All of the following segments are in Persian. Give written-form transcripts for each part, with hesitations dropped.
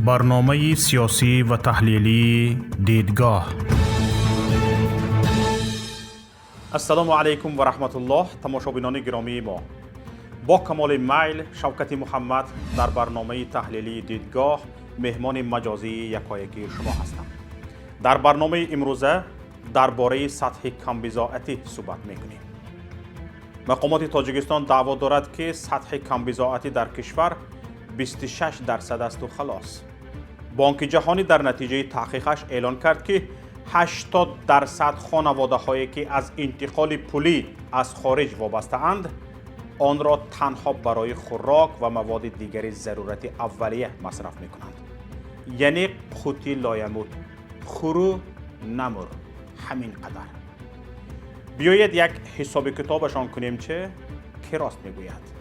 برنامه سیاسی و تحلیلی دیدگاه. السلام علیکم و رحمت الله. تماشابینان گرامی ما، با کمال میل شوکت محمد در برنامه تحلیلی دیدگاه مهمان مجازی یکایکی شما هستم. در برنامه امروزه درباره سطح کمبزاعتی صحبت میکنیم. مقامات تاجیکستان دعوا دارد که سطح کمبزاعتی در کشور 26% است و خلاص. بانک جهانی در نتیجه تحقیقش اعلان کرد که 80% خانواده هایی که از انتقال پولی از خارج وابسته اند آن را تنها برای خوراک و مواد دیگر ضرورت اولیه مصرف می کنند. یعنی قوتی لایموت، خورو نمور، همین قدر. بیایید یک حساب کتابشان کنیم که راست میگوید.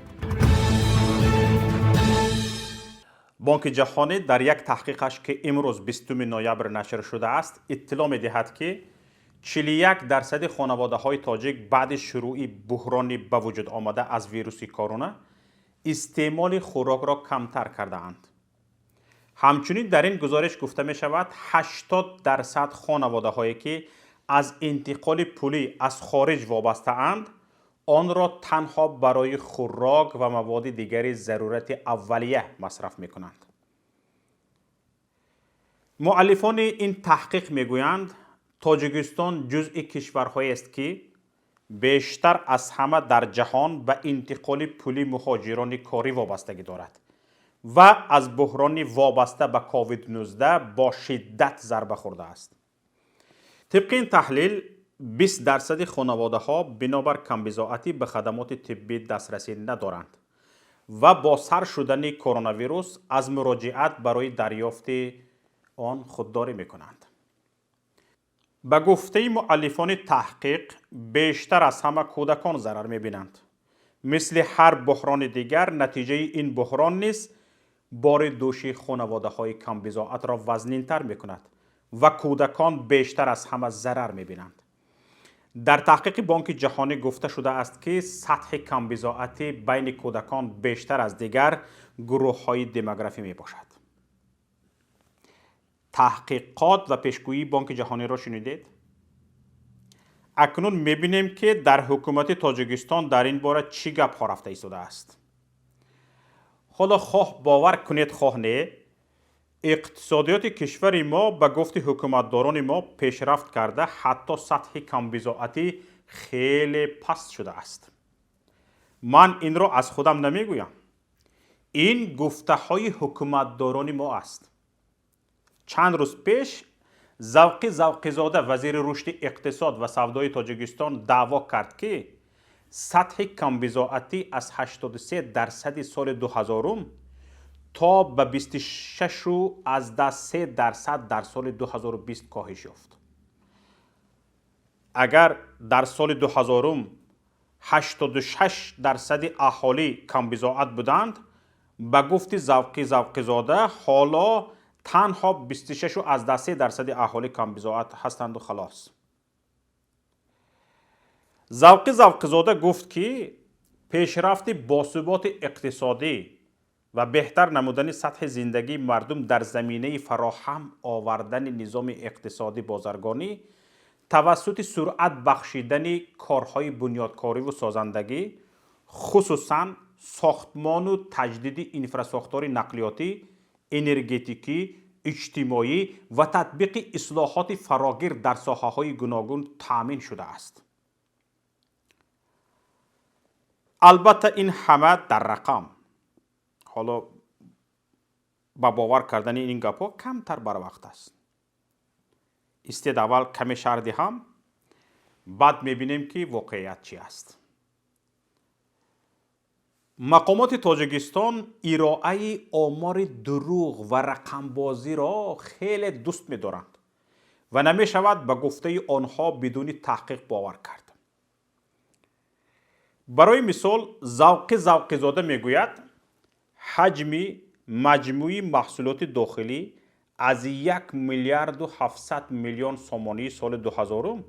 بانک جهانی در یک تحقیقش که امروز 20 نوامبر نشر شده است اطلاع می دهد که 41% خانواده های تاجیک بعد شروع بحرانی به وجود آمده از ویروس کرونا استعمال خوراک را کمتر کرده اند. همچنین در این گزارش گفته می شود 80% خانواده هایی که از انتقال پولی از خارج وابسته اند آن را تنها برای خوراک و مواد دیگر ضرورت اولیه مصرف می کنند. مؤلفان این تحقیق می گویند تاجیکستان جزء کشورهایی است که بیشتر از همه در جهان به انتقال پولی مهاجران کاری وابستگی دارد و از بحران وابسته به کووید 19 با شدت ضربه خورده است. طبق این تحلیل 20% خانواده ها بنابر کمبزاعتی به خدمات طبی دسترسی ندارند و با سر شدن کرونا ویروس از مراجعت برای دریافت آن خودداری می کنند. به گفته مؤلفان تحقیق بیشتر از همه کودکان ضرر می بینند. مثل هر بحران دیگر نتیجه این بحران نیز بار دوش خانواده های کمبزاعت را وزنین تر می کند و کودکان بیشتر از همه ضرر می بینند. در تحقیق بانک جهانی گفته شده است که سطح کمبزاعتی بین کودکان بیشتر از دیگر گروه های دموگرافی می باشد. تحقیقات و پیشگویی بانک جهانی را شنیدید؟ اکنون می بینیم که در حکومت تاجیکستان در این باره چی گپ ها رفته ایستاده است. حالا خواه باور کنید خواه نه، اقتصادیات کشور ما به گفت حکومتداران ما پیشرفت کرده، حتی سطح کمبزاعتی خیلی پست شده است. من این را از خودم نمیگویم، این گفته های حکومتداران ما است. چند روز پیش ذوقی زاده وزیر رشد اقتصاد و سودای تاجیکستان دعوا کرد که سطح کمبزاعتی از 83% سال 2000 تا به 26 از 3% در سال 2020 کاهش یافت. اگر در سال 2000 86% اهالی کمبزاعت بودند، به گفت ذوقی زاده حالا تنها 26 از 3% اهالی کمبزاعت هستند و خلاص. ذوقی زاده گفت که پیشرفت باثبات اقتصادی و بهتر نمودن سطح زندگی مردم در زمینه فراهم آوردن نظام اقتصادی بازرگانی توسط سرعت بخشیدن کارهای بنیادکاری و سازندگی، خصوصاً ساختمان و تجدید انفراستراکچور نقلیاتی، انرژتیکی، اجتماعی و تطبیق اصلاحات فراگیر در ساحه‌های گوناگون تامین شده است. البته این همه در رقم. حالا با باور کردن این گپ‌ها کمتر بر وقت است. استید اول کمی شرح دهم، بعد می‌بینیم که واقعیت چی است. مقامات تاجیکستان ارائه آمار دروغ و رقم بازی را خیلی دوست می‌دارند و نمی‌شود به گفته آنها بدون تحقیق باور کرد. برای مثال ذوقی زاده می‌گوید حجم مجموعی محصولات داخلی از 1 میلیارد و 700 میلیون سومانی سال 2000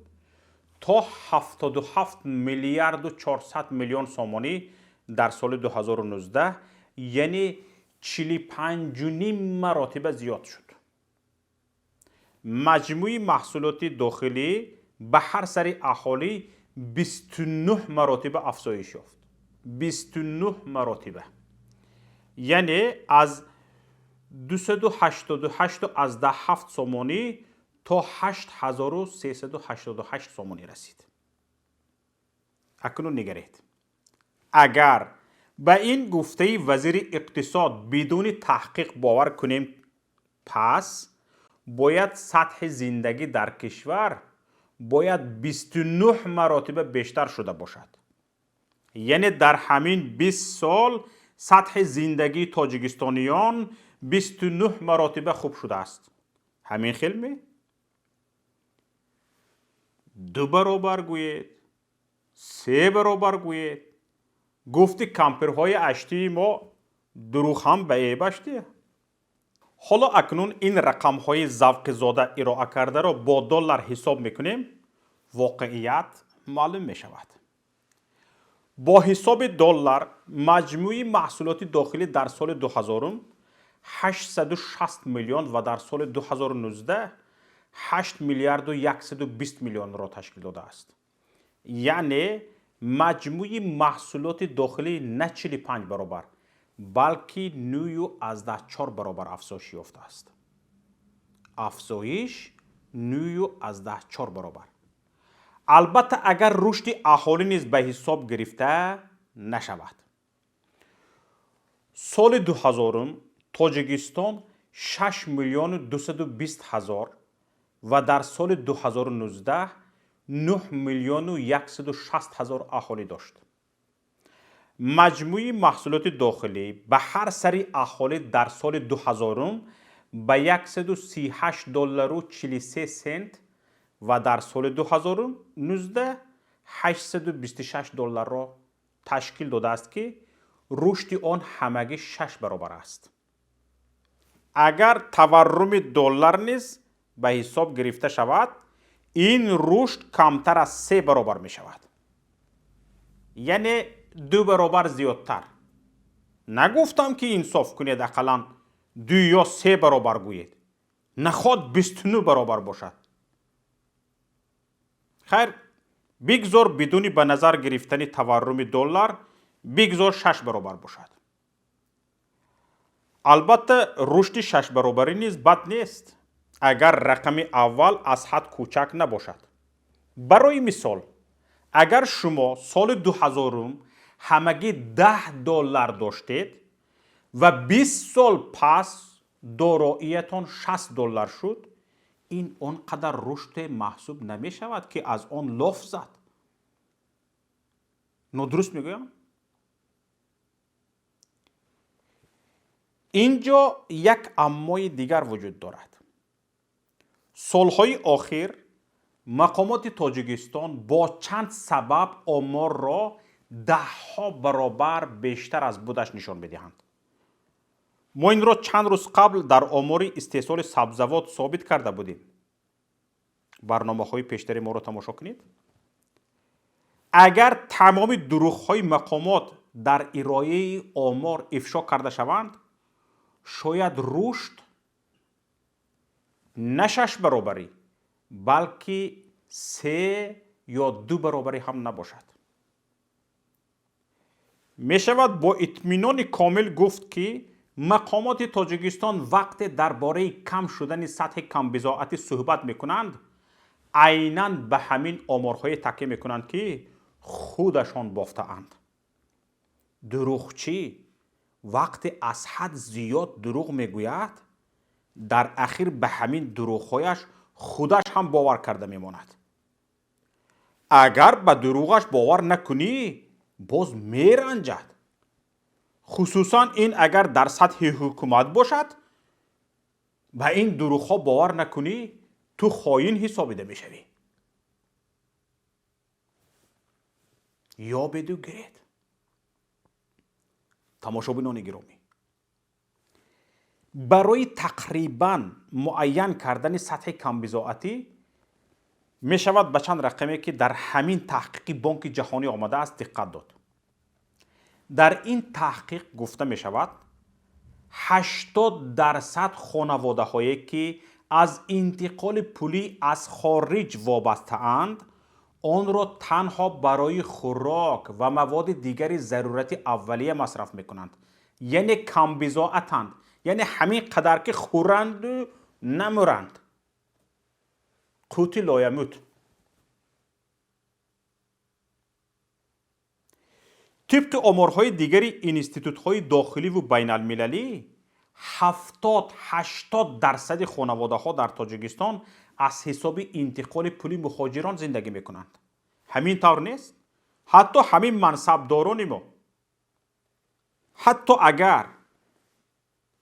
تا 77 میلیارد و 400 میلیون سومانی در سال 2019 یعنی 45.5 مراتب زیاد شد. مجموع محصولات داخلی به هر سری اهالی 29 مراتب افزایش یافت. 29 مراتب. یعنی از 288 از 7 سومانی تا 8388 سومانی رسید. اکنون نگرید. اگر به این گفته وزیر اقتصاد بدون تحقیق باور کنیم، پس باید سطح زندگی در کشور باید 29 مراتب بیشتر شده باشد. یعنی در همین 20 سال سطح زندگی تاجیکستانیان 29 مراتب خوب شده است. همین خیلی 2 برابر گوید، 3 برابر گوید. گفتی کمپرهای اشتی ما دروغ هم به ای بشتیه. حالا اکنون این رقم های ذوق زاده ارائه کرده را با دلار حساب میکنیم، واقعیت معلوم می شود. با حساب دلار مجموعی محصولات داخلی در سال 2000 860 میلیون و در سال 2019 8 میلیارد و 120 میلیون را تشکیل داده است. یعنی مجموعی محصولات داخلی نه 45 برابر بلکه 9.4 برابر افزایش یافته است. افزایش 9.4 برابر. البته اگر رشد اهالی نیز به حساب گرفته نشود. سال 2000 تاجیکستان 6 میلیون و 220 هزار و در سال 2019 9 میلیون و 160 هزار اهالی داشت. مجموعی محصولات داخلی به هر سری اهالی در سال 2000 به 138 دلار و 43 سنت و در سال 2019 826 دلار را تشکیل داده است که رشد آن همگی 6 برابر است. اگر تورم دلار نیز به حساب گرفته شود، این رشد کمتر از 3 برابر می شود. یعنی 2 برابر زیادتر. نگفتم که انصاف کنید اقلا 2 یا 3 برابر گویید. نخواد 29 برابر باشد. خیر، بگذار بدون به نظر گرفتن تورم دلار بگذار 6 برابر باشد. البته رشد 6 برابری نیز بد نیست اگر رقم اول از حد کوچک نباشد. برای مثال اگر شما سال 2000 همگی 10 دلار داشتید و 20 سال پس داراییتان 60 دلار شد، این آنقدر رشد محسوب نمی شود که از آن لاف زد. درست میگویم؟ اینجا یک امای دیگر وجود دارد. سالهای آخر مقامات تاجیکستان با چند سبب آمار را 10 برابر بیشتر از بودش نشان میدهند. ما این را چند روز قبل در آمار استحصال سبزیجات ثابت کرده بودیم. برنامه های پیشتر ما را تماشا کنید. اگر تمام دروغ های مقامات در ارائه آمار افشا کرده شوند، شاید رشد نه 6 برابری بلکه 3 یا 2 برابری هم نباشد. می شود با اطمینان کامل گفت که مقامات تاجیکستان وقت درباره کم شدن سطح کم بضاعت صحبت می کنند، عیناً به همین آمارهای تکیه می کنند که خودشان بافته اند. دروغچی وقتی از حد زیاد دروغ می گوید، در اخیر به همین دروغهایش خودش هم باور کرده می ماند. اگر به دروغش باور نکنی باز می رنجد. خصوصا این اگر در سطح حکومت باشد، به این دروغ ها باور نکنی تو خائن حسابیده می شوی. یا بدو گرید. تماشابینان گرامی، برای تقریباً معین کردن سطح کم بضاعتی می شود به چند رقمی که در همین تحقیق بانک جهانی آمده است دقت داد. در این تحقیق گفته می شود 80% خانواده هایی که از انتقال پولی از خارج وابسته اند آن را تنها برای خوراک و مواد دیگر ضرورت اولیه مصرف میکنند. یعنی کم بضاعتند، یعنی همین قدر که خورند و نمورند. قوت لایموت. طبق آمارهای دیگری اینستیتوت‌های داخلی و بین المللی 70-80% خانواده ها در تاجیکستان از حساب انتقال پولی مهاجران زندگی میکنند. همین طور نیست؟ حتی همین منصبداران ما، حتی اگر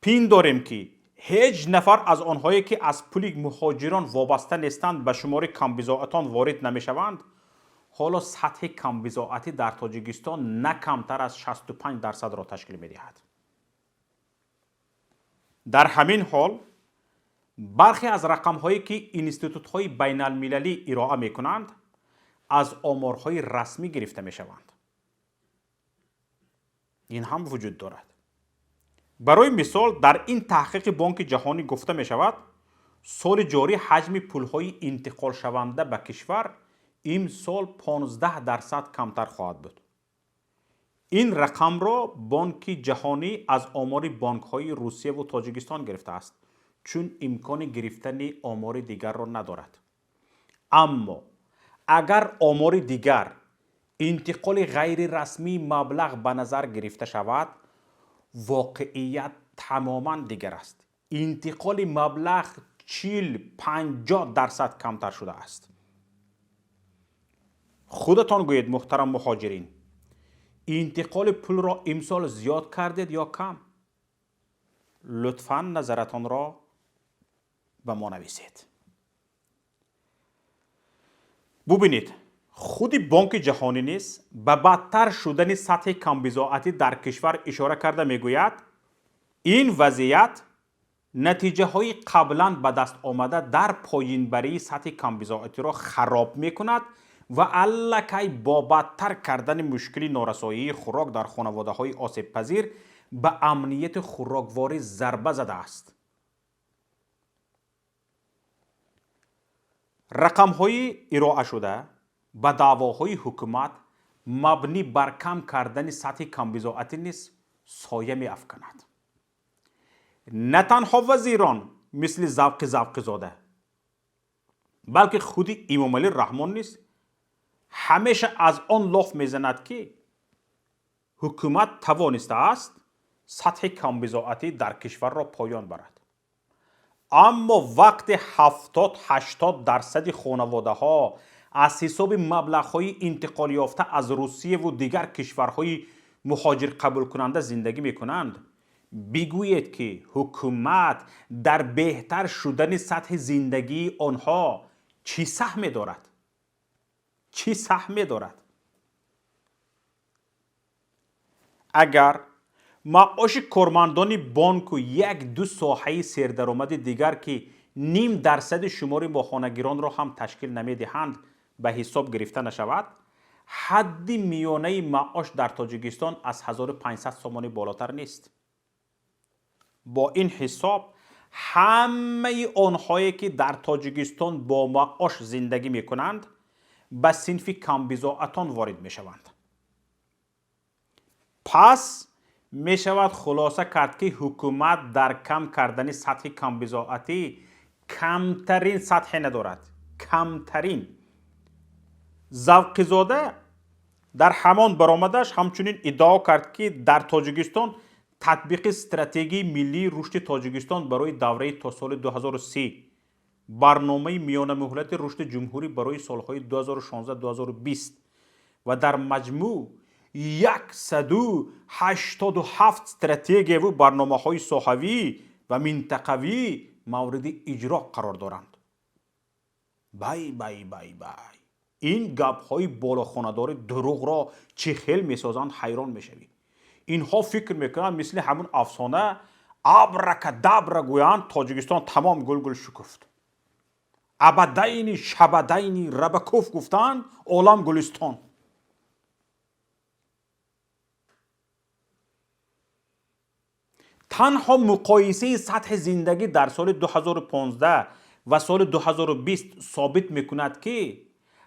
پین داریم که هیچ نفر از آنهایی که از پول مهاجران وابسته نیستند به شمار کم بضاعتان وارد نمیشوند، حالا سطح کم بضاعتی در تاجیکستان نه کمتر از 65% را تشکیل می‌دهد. در همین حال برخی از رقم‌هایی که اینستیتوت‌های بین المللی ارائه می‌کنند از آمارهای رسمی گرفته می‌شوند. این هم وجود دارد. برای مثال در این تحقیق بانک جهانی گفته می‌شود سال جاری حجم پول‌های انتقال شونده به کشور امسال 15% کمتر خواهد بود. این رقم را بانک جهانی از آمار بانک‌های روسیه و تاجیکستان گرفته است، چون امکان گرفتن آمار دیگر را ندارد. اما اگر آمار دیگر انتقال غیر رسمی مبلغ به نظر گرفته شود، واقعیت تماما دیگر است. انتقال مبلغ 40-50% کمتر شده است. خودتان گویید محترم مهاجرین، انتقال پول را امسال زیاد کردید یا کم؟ لطفاً نظرتان را به ما نویسید. ببینید، خود بانک جهانی نیز به بدتر شدن سطح کم بضاعتی در کشور اشاره کرده میگوید این وضعیت نتیجه های قبلا به دست آمده در پایین بری سطح کم بضاعتی را خراب میکند و الکی با بدتر کردن مشکل نارسایی خوراک در خانواده های آسیب پذیر به امنیت خوراکواری ضربه زده است. رقم های ارائه شده به دعواهای حکومت مبنی بر کم کردن سطح کم بضاعتی نیز سایه می افکند. نه تنها وزیران مثل ذوقی زاده، بلکه خود امام علی رحمان نیز همیشه از آن لاف میزند که حکومت توانسته است سطح کم بضاعتی در کشور را پایان برد. اما وقت 70-80% خانواده ها از حساب مبلغ های انتقال یافته از روسیه و دیگر کشورهای مهاجر قبول کننده زندگی می کنند، بگویید که حکومت در بهتر شدن سطح زندگی آنها چی سهمی دارد؟ چی سهمی دارد؟ اگر معاش کارمندان بانک و 1-2 ساحه سردرآمد دیگر که 0.5% شمار ماهانگیران را هم تشکیل نمیدهند به حساب گرفته نشود، حد میانه معاش در تاجیکستان از 1500 سومانی بالاتر نیست. با این حساب همه آنهایی که در تاجیکستان با معاش زندگی می کنند به صنف کم بضاعتان وارد می شوند. پس می شود خلاصه کرد که حکومت در کم کردن سطح کم بضاعتی کمترین سطح ندارد. کمترین. ذوقی زاده در همان برآمدش همچنین ادعا کرد که در تاجیکستان تطبیق استراتژی ملی رشد تاجیکستان برای دوره تا سال 2030 برنامه میانه مهلت رشد جمهوری برای سالهای 2016-2020 و در مجموع 187 استراتژی و برنامه‌های ساحوی و منطقوی مورد اجرا قرار دارند. بای بای بای بای. این گپ‌های بالاخانه‌دار دروغ را چه خیل می‌سازند حیران می‌شوی. اینها فکر میکنند مثل همون افسانه ابرکادابر گویند تاجیکستان تمام گل شکفت. ابدین شبدین ربکوف گفتند عالم گلستان. تنها مقایسه سطح زندگی در سال 2015 و سال 2020 ثابت میکند که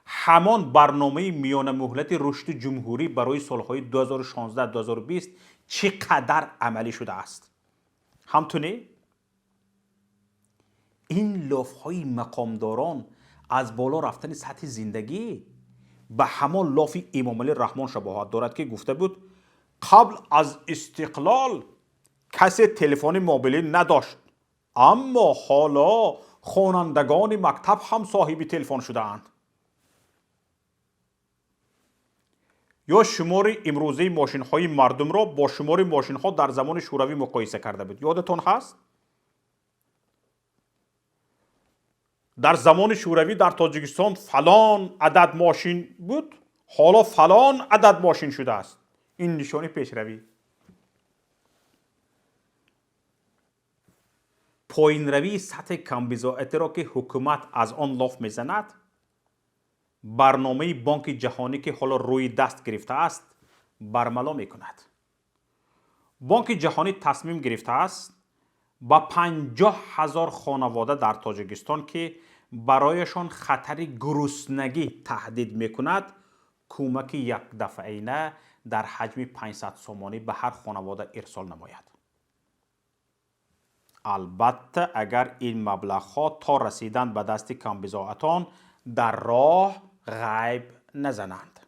همان برنامه میان مهلت رشد جمهوری برای سالهای 2016-2020 چقدر عملی شده است. همطونه این لافهای مقامداران از بالا رفتن سطح زندگی به همان لاف امام علی رحمان شباهت دارد که گفته بود قبل از استقلال کسی تلفن موبایل نداشت، اما حالا خوانندگان مکتب هم صاحب تلفن شده‌اند. یا شمار امروزه ماشین‌های مردم را با شمار ماشین‌ها در زمان شوروی مقایسه کرده بود. یادتون هست؟ در زمان شوروی در تاجیکستان فلان عدد ماشین بود، حالا فلان عدد ماشین شده است. این نشانه پیشروی. پایین روی سطح کمبزاعتی را که حکومت از آن لاف میزند، برنامه بانک جهانی که حالا روی دست گرفته است برملا می کند. بانک جهانی تصمیم گرفته است با 50,000 خانواده در تاجیکستان که برایشان خطر گرسنگی تهدید می کند کمک یک دفعینه در حجم 500 سومانی به هر خانواده ارسال نماید. البته اگر این مبلغ‌ها تا رسیدن به دست کمبزاعتان در راه غیب نزنند.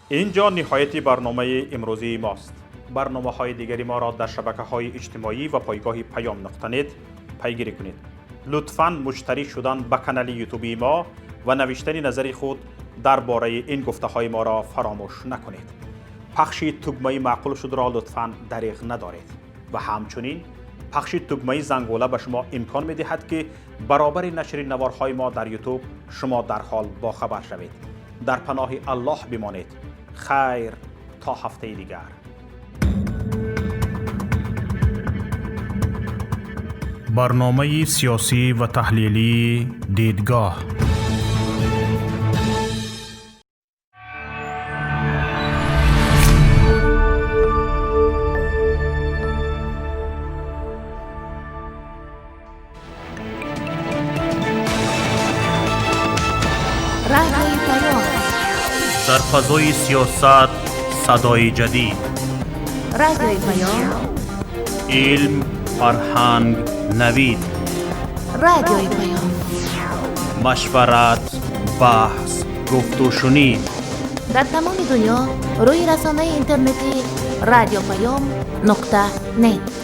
اینجا نهایت برنامه امروزی ماست. برنامه‌های دیگری ما را در شبکه‌های اجتماعی و پایگاه پیام.net پیگیری کنید. لطفاً مشترک شدن به کانال یوتیوبی ما و نوشتن نظر خود درباره این گفته‌های ما را فراموش نکنید. پخش تگمه معقول شده را لطفاً دریغ ندارید و همچنین پخش تگمه زنگوله به شما امکان می‌دهد که برابر نشر نوارهای ما در یوتیوب شما در حال باخبر شوید. در پناه الله بمانید. خیر تا هفته دیگر. برنامه سیاسی و تحلیلی دیدگاه. در فضای سیاست صدای جدید. رادیوی پیام. علم، فرهنگ، نوید. رادیوی پیام. مشورت، بحث، گفت و شنید. در تمام دنیا روی رسانه اینترنتی رادیو پیام .net